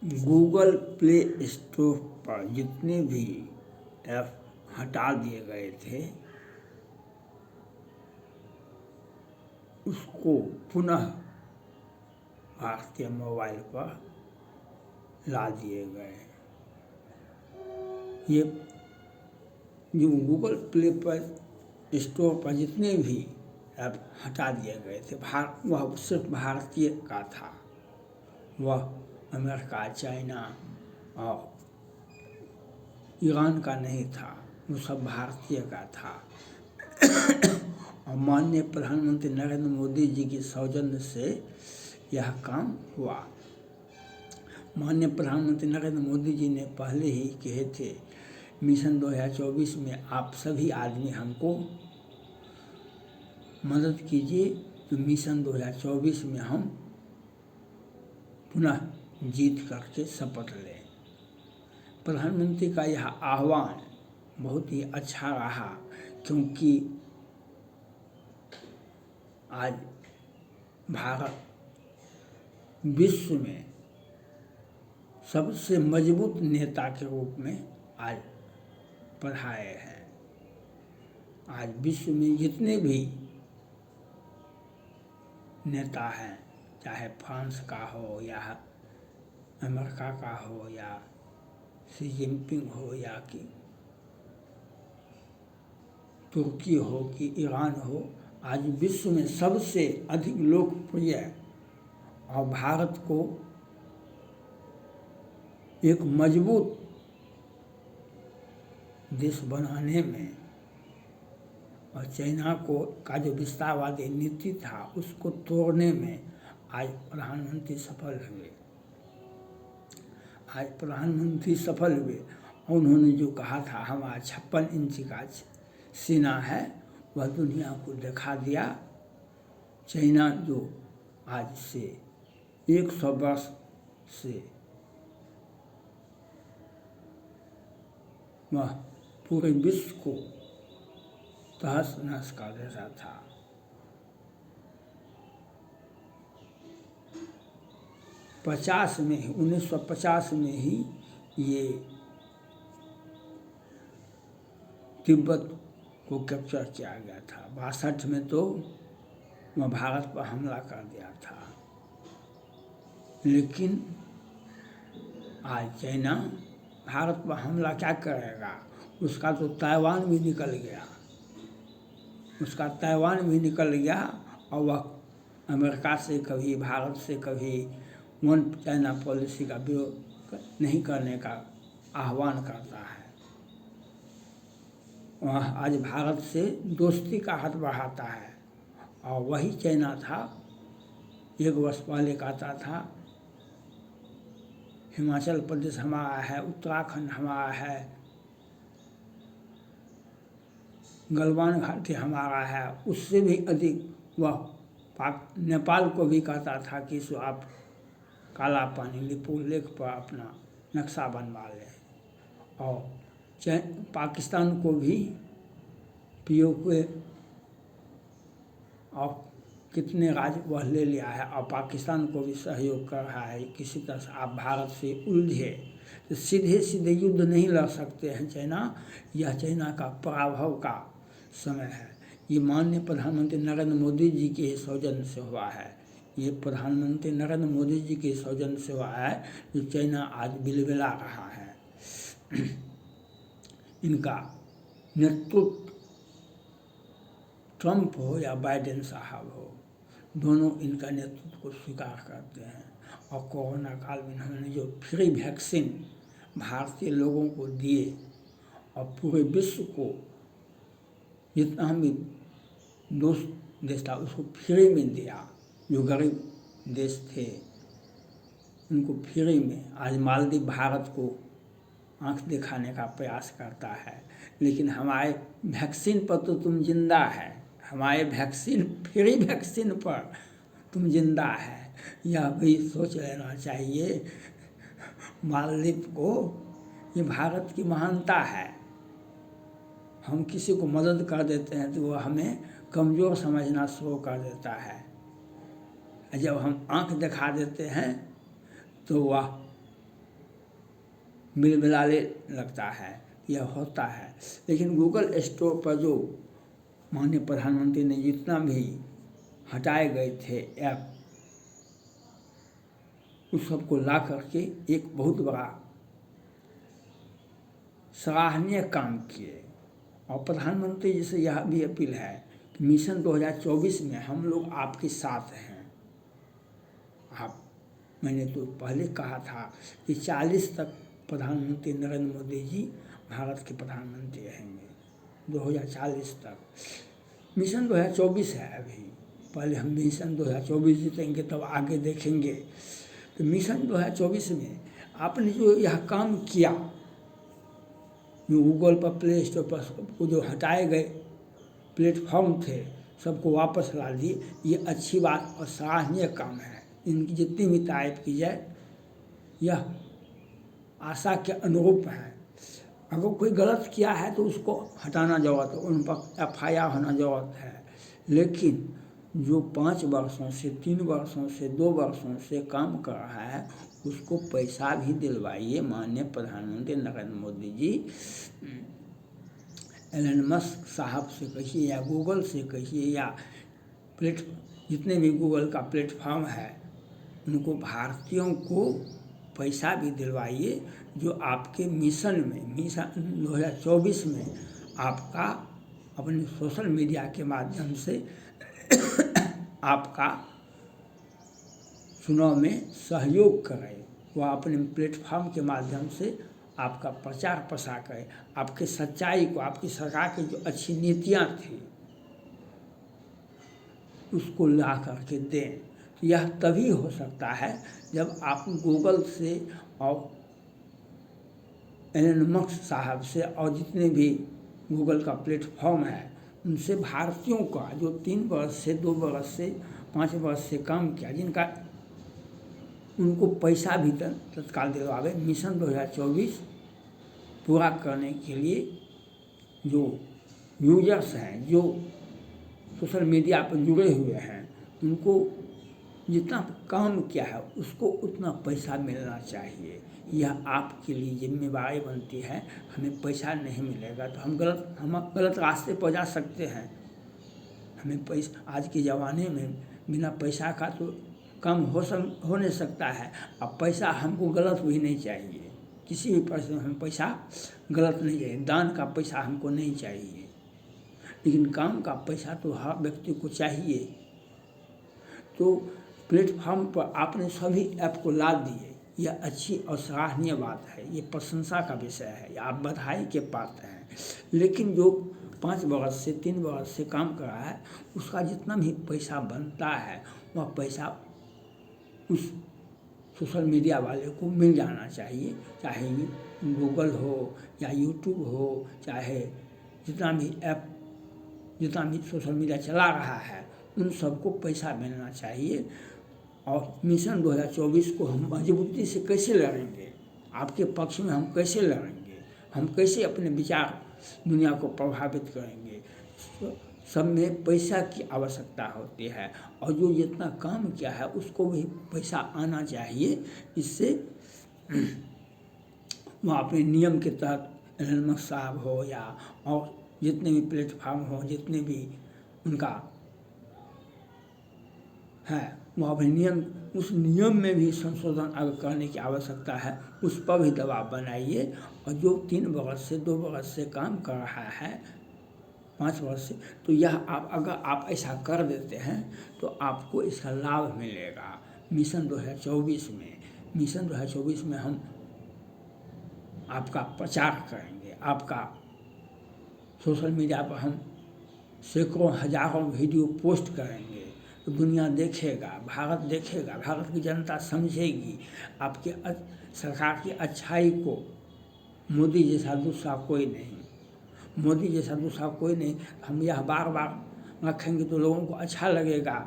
Google play store पर जितने भी ऐप हटा दिए गए थे उसको पुनः भारतीय मोबाइल पर ला दिए गए। ये जो गूगल प्ले पर स्टोर पर जितने भी ऐप हटा दिए गए थे वह सिर्फ भारतीय का था, वह अमेरिका, चाइना और ईरान का नहीं था, वो सब भारतीय का था। और माननीय प्रधानमंत्री नरेंद्र मोदी जी की सौजन्य से यह काम हुआ। माननीय प्रधानमंत्री नरेंद्र मोदी जी ने पहले ही कहे थे मिशन 2024 में आप सभी आदमी हमको मदद कीजिए तो मिशन 2024 में हम पुनः जीत करके शपथ लें। प्रधानमंत्री का यह आह्वान बहुत ही अच्छा रहा, क्योंकि आज भारत विश्व में सबसे मजबूत नेता के रूप में आज पढ़ाए हैं। आज विश्व में जितने भी नेता हैं, चाहे फ्रांस का हो या अमेरिका का हो या शी जिनपिंग हो या कि तुर्की हो कि ईरान हो, आज विश्व में सबसे अधिक लोकप्रिय और भारत को एक मजबूत देश बनाने में और चाइना को का जो विस्तारवादी नीति था उसको तोड़ने में आज प्रधानमंत्री सफल हुए। आज प्रधानमंत्री सफल हुए और उन्होंने जो कहा था हमारा 56 इंच का सीना है वह दुनिया को दिखा दिया। चाइना जो आज से 100 वर्ष से वह पूरे विश्व को तहस नहस कर देता था। पचास में ही 1950 में ही ये तिब्बत को कैप्चर किया गया था। 62 में तो वह भारत पर हमला कर दिया था। लेकिन आज चाइना भारत पर हमला क्या करेगा, उसका तो ताइवान भी निकल गया, उसका ताइवान भी निकल गया और वह अमेरिका से कभी भारत से कभी वन चाइना पॉलिसी का विरोध नहीं करने का आह्वान करता है। वह आज भारत से दोस्ती का हाथ बढ़ाता है। और वही चाइना था 1 वर्ष पहले कहता था हिमाचल प्रदेश हमारा है, उत्तराखंड हमारा है, गलवान घाटी हमारा है। उससे भी अधिक वह नेपाल को भी कहता था कि सो आप काला पानी लिपुलेख लेक पर अपना नक्शा बनवा लें। और पाकिस्तान को भी पीओके और कितने राज्य वह ले लिया है और पाकिस्तान को भी सहयोग कर रहा है। किसी तरह से आप भारत से उलझे तो सीधे सीधे युद्ध नहीं लड़ सकते हैं चाइना। यह चाइना का पराभव का समय है। ये माननीय प्रधानमंत्री नरेंद्र मोदी जी के सौजन्य से हुआ है। ये प्रधानमंत्री नरेंद्र मोदी जी के सौजन्य से हुआ है जो चाइना आज बिलबिला रहा है। इनका नेतृत्व ट्रंप हो या बाइडेन साहब हो, दोनों इनका नेतृत्व को स्वीकार करते हैं। और कोरोना काल में इन्होंने जो फ्री वैक्सीन भारतीय लोगों को दिए और पूरे विश्व को जितना भी देश था उसको फ्री में दिया, जो गरीब देश थे उनको फ्री में। आज मालदीव भारत को आंख दिखाने का प्रयास करता है, लेकिन हमारे वैक्सीन पर तो तुम जिंदा है, हमारे वैक्सीन फ्री वैक्सीन पर तुम जिंदा है। यह भी सोच लेना चाहिए मालदीव को। ये भारत की महानता है। हम किसी को मदद कर देते हैं तो वह हमें कमज़ोर समझना शुरू कर देता है। जब हम आंख दिखा देते हैं तो वह मिलमिलाने लगता है, यह होता है। लेकिन गूगल स्टोर पर जो माननीय प्रधानमंत्री ने जितना भी हटाए गए थे ऐप, उस सबको ला करके एक बहुत बड़ा सराहनीय काम किए। और प्रधानमंत्री जी से यह भी अपील है कि मिशन 2024 में हम लोग आपके साथ हैं। मैंने तो पहले कहा था कि 40 तक प्रधानमंत्री नरेंद्र मोदी जी भारत के प्रधानमंत्री रहेंगे, 2040 तक। मिशन 2024 है अभी, पहले हम मिशन 2024 जीतेंगे तब आगे देखेंगे। तो मिशन 2024 में आपने जो यह काम किया, जो गूगल पर, प्ले स्टोर पर सबको जो हटाए गए प्लेटफॉर्म थे सबको वापस ला दिए, ये अच्छी बात और सराहनीय काम है। इनकी जितनी भी तारीफ की जाए यह आशा के अनुरूप है। अगर कोई गलत किया है तो उसको हटाना जरूरत है, उन पर FIR होना जरूरत है। लेकिन जो 5 वर्षों से, 3 वर्षों से, 2 वर्षों से काम कर रहा है उसको पैसा भी दिलवाइए। माननीय प्रधानमंत्री नरेंद्र मोदी जी, एलन मस्क साहब से कहिए या गूगल से कहिए या जितने भी गूगल का प्लेटफॉर्म है उनको, भारतीयों को पैसा भी दिलवाइए जो आपके मिशन 2024 में आपका अपने सोशल मीडिया के माध्यम से आपका चुनाव में सहयोग करें। वह अपने प्लेटफॉर्म के माध्यम से आपका प्रचार प्रसार करें, आपके सच्चाई को, आपकी सरकार की जो अच्छी नीतियाँ थी उसको ला करके दें। तो यह तभी हो सकता है जब आप गूगल से और एलन मस्क साहब से और जितने भी गूगल का प्लेटफॉर्म है उनसे भारतीयों का जो 3 वर्ष से, 2 वर्ष से, 5 वर्ष से काम किया, जिनका उनको पैसा भी तत्काल दिलवावे। मिशन 2024 पूरा करने के लिए जो यूजर्स हैं, जो सोशल मीडिया पर जुड़े हुए हैं, उनको जितना काम किया है उसको उतना पैसा मिलना चाहिए। यह आपके लिए जिम्मेवारी बनती है। हमें पैसा नहीं मिलेगा तो हम गलत रास्ते पर जा सकते हैं। हमें पैसा, आज के ज़माने में बिना पैसा का तो काम हो नहीं सकता है। अब पैसा हमको गलत भी नहीं चाहिए, किसी भी पैसे में हमें पैसा गलत नहीं चाहिए। दान का पैसा हमको नहीं चाहिए, लेकिन काम का पैसा तो हर व्यक्ति को चाहिए। तो प्लेटफॉर्म पर आपने सभी ऐप को ला दिए, यह अच्छी और सराहनीय बात है, ये प्रशंसा का विषय है, आप बधाई के पात्र हैं। लेकिन जो 5 वर्ष से, 3 वर्ष से काम कर रहा है उसका जितना भी पैसा बनता है वह पैसा उस सोशल मीडिया वाले को मिल जाना चाहिए। चाहे गूगल हो या यूट्यूब हो, चाहे जितना भी ऐप, जितना भी सोशल मीडिया चला रहा है उन सबको पैसा मिलना चाहिए। और मिशन 2024 को हम मजबूती से कैसे लड़ेंगे, आपके पक्ष में हम कैसे लड़ेंगे, हम कैसे अपने विचार दुनिया को प्रभावित करेंगे। सब में पैसा की आवश्यकता होती है और जो जितना काम किया है उसको भी पैसा आना चाहिए। इससे वह अपने नियम के तहत एलन मस्क साहब हो या और जितने भी प्लेटफॉर्म हो, जितने भी उनका है, वह अपने नियम, उस नियम में भी संशोधन अगर करने की आवश्यकता है उस पर भी दबाव बनाइए। और जो 3 वर्ष से, 2 वर्ष से काम कर रहा है, 5 वर्ष से, तो यह अगर आप ऐसा कर देते हैं तो आपको इसका लाभ मिलेगा। मिशन 2024 में, मिशन 2024 में हम आपका प्रचार करेंगे, आपका सोशल मीडिया पर हम सैकड़ों हजारों वीडियो पोस्ट करेंगे तो दुनिया देखेगा, भारत देखेगा, भारत की जनता समझेगी आपके सरकार की अच्छाई को। मोदी जैसा दूसरा कोई नहीं, मोदी जैसा दूसरा कोई नहीं। हम यह बार बार रखेंगे तो लोगों को अच्छा लगेगा।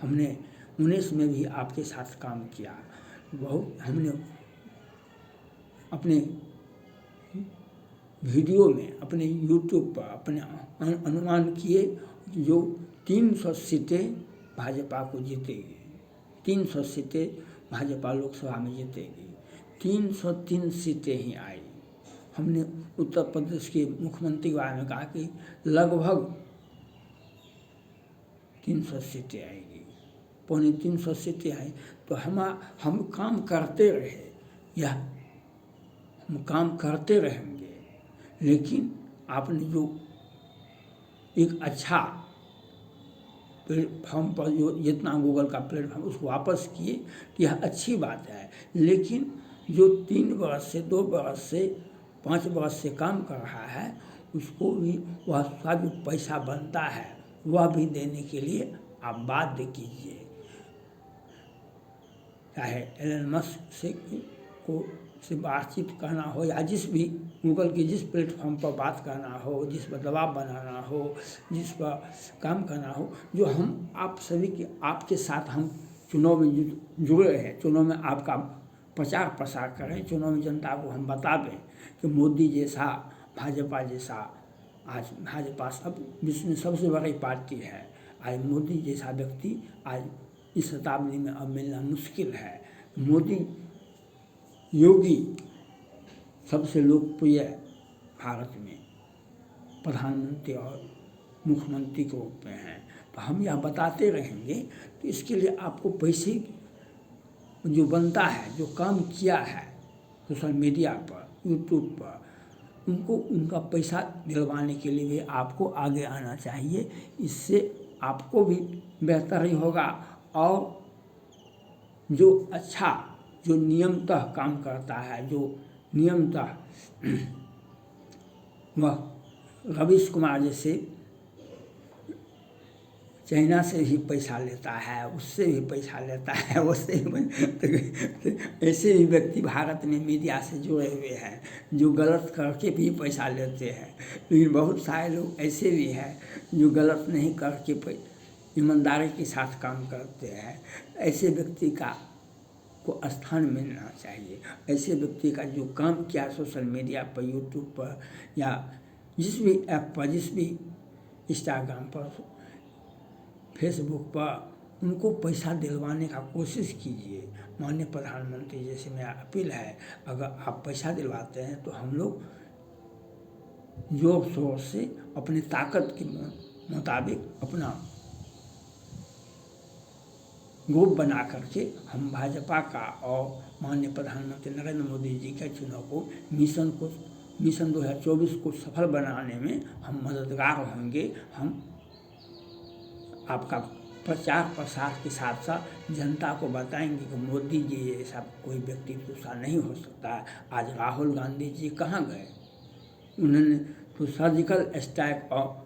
हमने 19 में भी आपके साथ काम किया, बहुत हमने अपने वीडियो में, अपने यूट्यूब पर अपने अनुमान किए जो 300 सीटें भाजपा को जीतेगी, 300 सीटें भाजपा लोकसभा में जीतेगी। 303 सीटें ही आई। हमने उत्तर प्रदेश के मुख्यमंत्री के बारे में कहा कि लगभग 300 सीटें आएगी, 250 सीटें आई। तो हम काम करते रहे, यह हम काम करते रहेंगे, लेकिन आपने जो एक अच्छा प्लेटफॉर्म पर जो जितना गूगल का प्लेटफॉर्म उसको वापस किए, तो यह अच्छी बात है। लेकिन जो 3 वर्ष से 2 वर्ष से 5 वर्ष से काम कर रहा है, उसको भी वह उसका जो पैसा बनता है वह भी देने के लिए आप बाध्य कीजिए। चाहे एलन मस्क से बातचीत करना हो, या जिस भी गूगल के जिस प्लेटफॉर्म पर बात करना हो, जिस पर दबाव बनाना हो, जिस पर काम करना हो, जो हम आप सभी के आपके साथ हम चुनाव में जुड़े हैं, चुनाव में आपका प्रचार प्रसार करें, चुनाव में जनता को हम बता दें कि मोदी जैसा, भाजपा जैसा, आज भाजपा सब विश्व में सबसे बड़ी पार्टी है, आज मोदी जैसा व्यक्ति आज इस शताब्दी में अब मिलना मुश्किल है। मोदी योगी सबसे लोकप्रिय भारत में प्रधानमंत्री और मुख्यमंत्री के रूप में हैं। तो हम यह बताते रहेंगे, तो इसके लिए आपको पैसे जो बनता है, जो काम किया है सोशल मीडिया पर, यूट्यूब पर, उनका पैसा दिलवाने के लिए भी आपको आगे आना चाहिए। इससे आपको भी बेहतर ही होगा, और जो अच्छा, जो नियमतः काम करता है, जो नियमतः वह रवीश कुमार जैसे चाइना से भी पैसा लेता है, उससे भी पैसा लेता है, उससे भी ऐसे भी व्यक्ति भारत में मीडिया से जुड़े हुए हैं जो गलत करके भी पैसा लेते हैं। लेकिन बहुत सारे लोग ऐसे भी हैं जो गलत नहीं करके ईमानदारी के साथ काम करते हैं। ऐसे व्यक्ति को स्थान मिलना चाहिए। ऐसे व्यक्ति का जो काम किया सोशल मीडिया पर, यूट्यूब पर, या जिस भी ऐप पर, जिस भी इंस्टाग्राम पर, फेसबुक पर, उनको पैसा दिलवाने का कोशिश कीजिए। माननीय प्रधानमंत्री जैसे मेरा अपील है, अगर आप पैसा दिलवाते हैं तो हम लोग जोर शोर से अपनी ताकत के मुताबिक अपना ग्रुप बना करके हम भाजपा का और माननीय प्रधानमंत्री नरेंद्र मोदी जी के चुनाव को मिशन 2024 को सफल बनाने में हम मददगार होंगे। हम आपका प्रचार प्रसार के साथ साथ जनता को बताएंगे कि मोदी जी ऐसा कोई व्यक्ति दूसरा नहीं हो सकता है। आज राहुल गांधी जी कहाँ गए? उन्होंने तो सर्जिकल स्ट्राइक और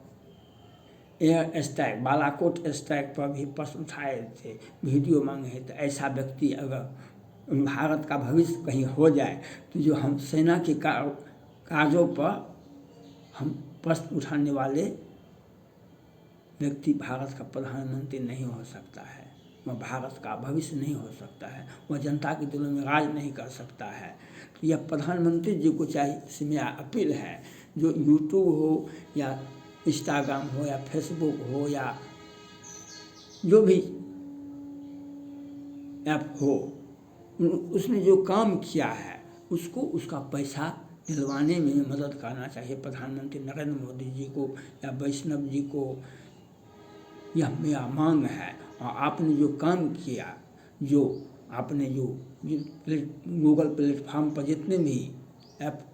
एयर स्ट्राइक, बालाकोट स्ट्राइक पर भी प्रश्न उठाए थे, वीडियो मांगे थे। ऐसा व्यक्ति अगर भारत का भविष्य कहीं हो जाए तो जो हम सेना के कार्यों पर हम प्रश्न उठाने वाले व्यक्ति भारत का प्रधानमंत्री नहीं हो सकता है। वह भारत का भविष्य नहीं हो सकता है, वह जनता के दिलों में राज नहीं कर सकता है। तो यह प्रधानमंत्री जी को चाहिए, इससे मेरा अपील है, जो यूट्यूब हो या इंस्टाग्राम हो या फेसबुक हो या जो भी ऐप हो, उसने जो काम किया है उसको उसका पैसा दिलवाने में मदद करना चाहिए प्रधानमंत्री नरेंद्र मोदी जी को या वैष्णव जी को। यह मेरा मांग है। और आपने जो काम किया, जो आपने जो गूगल प्लेटफॉर्म पर जितने भी ऐप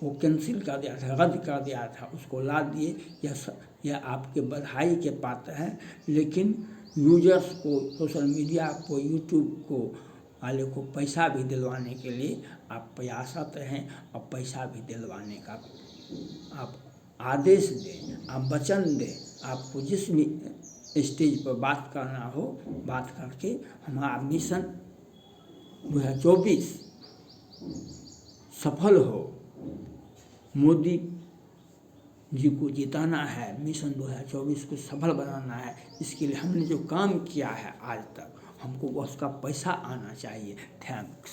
को कैंसिल कर दिया था, रद्द कर दिया था, उसको ला दिए, यह आपके बधाई के पात्र हैं। लेकिन यूजर्स को, सोशल मीडिया को, यूट्यूब को वाले को पैसा भी दिलवाने के लिए आप प्रयासरत हैं, और पैसा भी दिलवाने का आप आदेश दें, आप वचन दें। आपको जिस भी स्टेज पर बात करना हो, बात करके हमारा मिशन 2024 सफल हो, मोदी जी को जिताना है, मिशन 2024 को सफल बनाना है। इसके लिए हमने जो काम किया है आज तक, हमको उसका पैसा आना चाहिए। थैंक्स।